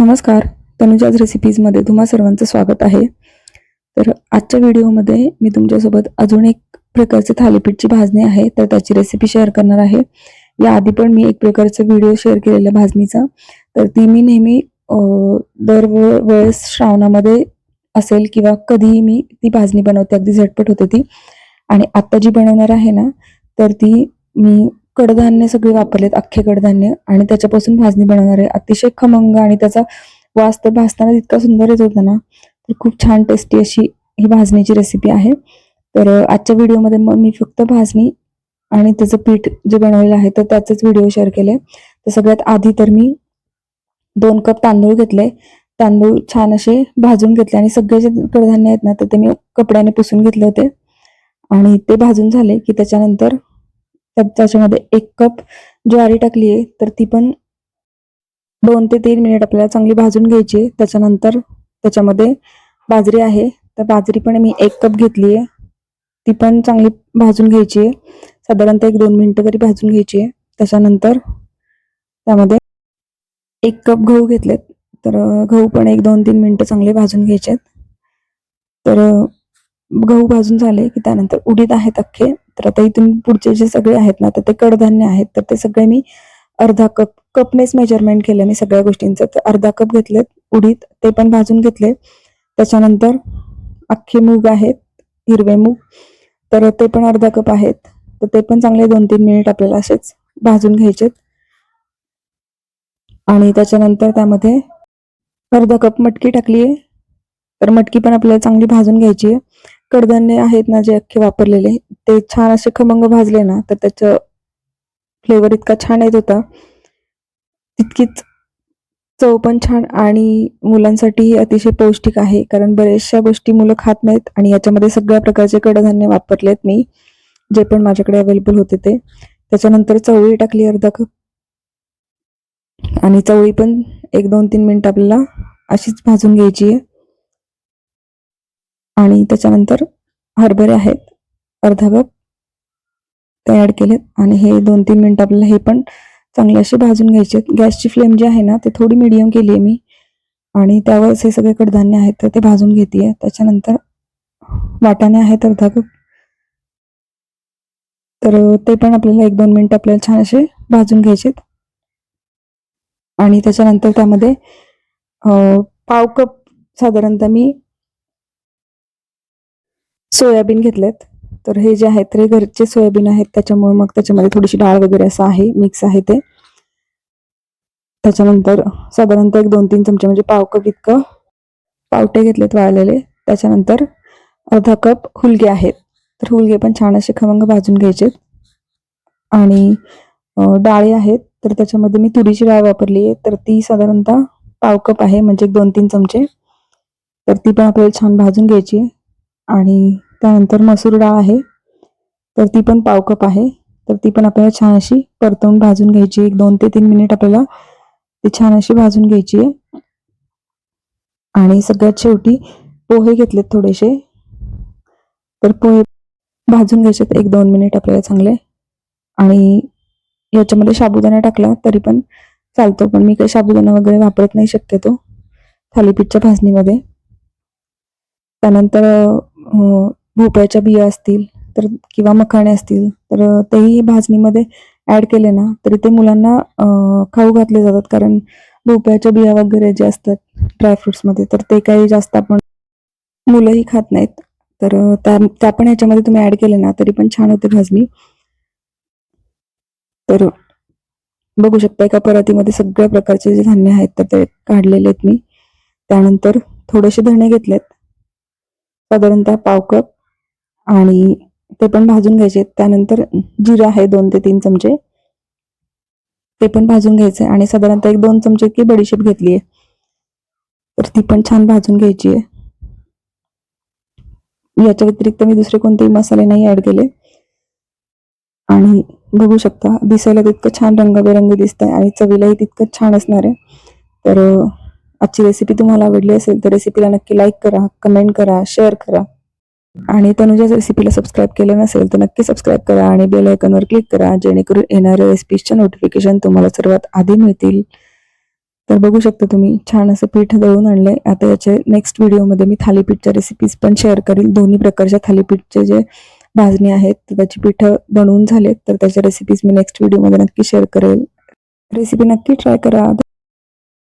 नमस्कार. तनुजाज रेसिपीजमध्ये तुम्हा सर्वांचं स्वागत आहे. तर आजच्या व्हिडिओमध्ये मी तुमच्यासोबत अजून एक प्रकारचे थालीपीठची भाजणी आहे, तर त्याची रेसिपी शेअर करणार आहे. याआधी पण मी एक प्रकारचा व्हिडिओ शेअर केलेला भाजणीचा, तर ती मी नेहमी वेळेस श्रावणामध्ये असेल किंवा कधीही मी ती भाजणी बनवते. अगदी झटपट होते ती. आणि आत्ता जी बनवणार आहे ना, तर ती मी कडधान्य सगळे वापरलेत, अख्खे कडधान्य, आणि त्याच्यापासून भाजणी बनवणार आहे. अतिशय खमंग आणि त्याचा वास तर भाजताना इतका सुंदर येत होता ना, तर खूप छान टेस्टी अशी ही भाजणीची रेसिपी आहे. तर आजच्या व्हिडिओमध्ये मग मी फक्त भाजणी आणि त्याचं पीठ जे बनवलेलं आहे तर त्याचेच व्हिडिओ शेअर केले. तर सगळ्यात आधी तर मी 2 कप तांदूळ घेतले. तांदूळ छान असे भाजून घेतले आणि सगळे जे कडधान्य आहेत ना, तर ते मी कपड्याने पुसून घेतले होते. आणि ते भाजून झाले की त्याच्यानंतर त्याच्यामध्ये 1 कप ज्वारी टाकली आहे, तर ती पण 2 ते 3 मिनिट आपल्याला चांगली भाजून घ्यायची आहे. त्याच्यानंतर त्याच्यामध्ये बाजरी आहे, तर बाजरी पण मी 1 कप घेतली आहे. ती पण चांगली भाजून घ्यायची आहे. साधारणतः 1-2 मिनिटं तरी भाजून घ्यायची आहे. त्याच्यानंतर त्यामध्ये 1 कप गहू घेतलेत, तर गहू पण 1-2-3 मिनिटं चांगले भाजून घ्यायचे आहेत. तर गहू भाजून झाले की त्यानंतर उडीद आहेत अख्खे. तर आता इथून पुढचे जे सगळे आहेत ना, तर ते कडधान्य आहेत, तर ते सगळे मी अर्धा कप, कपनेच मेजरमेंट केलं मी सगळ्या गोष्टींचं. तर अर्धा कप घेतलेत उडीद, ते पण भाजून घेतले. त्याच्यानंतर अख्खे मूग आहेत, हिरवे मूग, तर ते पण अर्धा कप आहेत. तर ते पण चांगले 2-3 मिनिट आपल्याला असेच भाजून घ्यायचेत. आणि त्याच्यानंतर त्यामध्ये अर्धा कप मटकी टाकली आहे, तर मटकी पण आपल्याला चांगली भाजून घ्यायची आहे. कडधान्य आहेत ना जे अख्खे वापरलेले, ते छान असे खमंग भाजले ना, तर त्याचं फ्लेवर इतका छान येत होता. तितकीच चव पण छान आणि मुलांसाठीही अतिशय पौष्टिक आहे, कारण बऱ्याचशा गोष्टी मुलं खात नाहीत आणि याच्यामध्ये सगळ्या प्रकारचे कडधान्य वापरलेत मी, जे पण माझ्याकडे अवेलेबल होते ते. त्याच्यानंतर चवळी टाकली अर्धा कप, आणि चवळी पण 1-2-3 मिनिट आपल्याला अशीच भाजून घ्यायची आहे. आणि त्याच्यानंतर हरभरे आहेत अर्धा कप, ते ॲड केलेत आणि हे 2-3 मिनिट आपल्याला हे पण चांगले असे भाजून घ्यायचे. गॅसची फ्लेम जी आहे ना, ते थोडी मीडियम केली आहे मी, आणि त्यावरच हे सगळे कडधान्य आहेत तर ते भाजून घेते. त्याच्यानंतर वाटाणे आहेत अर्धा कप, तर ते पण आपल्याला 1-2 मिनिट आपल्याला छान असे भाजून घ्यायचे. आणि त्याच्यानंतर त्यामध्ये पाव कप साधारणतः मी सोयाबीन घेतलेत. तर हे जे आहेत ते घरचे सोयाबीन आहेत, त्याच्यामुळे मग त्याच्यामध्ये थोडीशी डाळ वगैरे असं आहे, मिक्स आहे ते. त्याच्यानंतर साधारणतः 1-2-3 चमचे म्हणजे पाव कप इतकं पावटे घेतलेत वाळलेले. त्याच्यानंतर अर्धा कप हुलगे आहेत, तर हुलगे पण छान असे खमंग भाजून घ्यायचे. आणि डाळी आहेत, तर त्याच्यामध्ये मी तुरीची डाळ वापरली आहे, तर ती साधारणतः पाव कप आहे, म्हणजे 1-2-3 चमचे. तर ती पण आपल्याला छान भाजून घ्यायची आहे. आणि त्यानंतर मसूर डाळ आहे, तर ती पण पाव कप आहे, तर ती पण आपल्याला छान अशी परतवून भाजून घ्यायची. 1-2 ते 3 मिनिट आपल्याला ती छान अशी भाजून घ्यायची आहे. आणि सगळ्यात शेवटी पोहे घेतलेत थोडेसे, तर पोहे भाजून घ्यायचे 1-2 मिनिट आपल्याला चांगले. आणि याच्यामध्ये साबुदाणा टाकला तरी पण चालतो, पण मी काही साबुदाणा वगैरे वापरत नाही शक्यतो थालीपीठच्या भाजणीमध्ये. त्यानंतर भोपळ्याच्या बिया असतील तर किंवा मखाणे असतील, तर तेही भाजणीमध्ये ॲड केले ना, तरी ते मुलांना खाऊ घातले जातात, कारण भोपळ्याच्या बिया वगैरे जे असतात ड्रायफ्रुट्समध्ये, तर ते काही जास्त आपण मुलंही खात नाहीत. तर त्या पण ह्याच्यामध्ये तुम्ही ॲड केले ना, तरी पण छान होते भाजणी. तर बघू शकता एका परातीमध्ये सगळ्या प्रकारचे जे धान्य आहेत तर ते काढलेले आहेत मी. त्यानंतर थोडेसे धणे घेतलेत, साधारणतः पाव कप, आणि ते पण भाजून घ्यायचे. त्यानंतर जिरा आहे 2 ते 3 चमचे, ते पण भाजून घ्यायचे. आणि साधारणतः 1-2 चमचे की बडीशेप घेतली आहे, तर ती पण छान भाजून घ्यायची आहे. याच्या व्यतिरिक्त मी दुसरे कोणतेही मसाले नाही ॲड केले. आणि बघू शकता दिसायला तितकं छान रंगबेरंगी दिसत आहे आणि चवीलाही तितकंच छान असणार आहे. तर आजची रेसिपी तुम्हाला आवडली असेल तर रेसिपीला नक्की लाईक करा, कमेंट करा, शेअर करा. आणि तनुजाच्या रेसिपीला सबस्क्राईब केलं नसेल तर नक्की सबस्क्राईब करा आणि बेल आयकॉनवर क्लिक करा, जेणेकरून येणाऱ्या रेसिपीजच्या नोटिफिकेशन तुम्हाला सर्वात आधी मिळतील. तर बघू शकता तुम्ही छान असं पीठ दळून आणलंय. आता याचे नेक्स्ट व्हिडिओमध्ये मी थालीपीठच्या रेसिपीज पण शेअर करेल. दोन्ही प्रकारच्या थालीपीठचे जे भाजणी आहेत तर त्याची पिठं बनवून झालेत तर त्याच्या रेसिपीज मी नेक्स्ट व्हिडिओमध्ये नक्की शेअर करेल. रेसिपी नक्की ट्राय करा.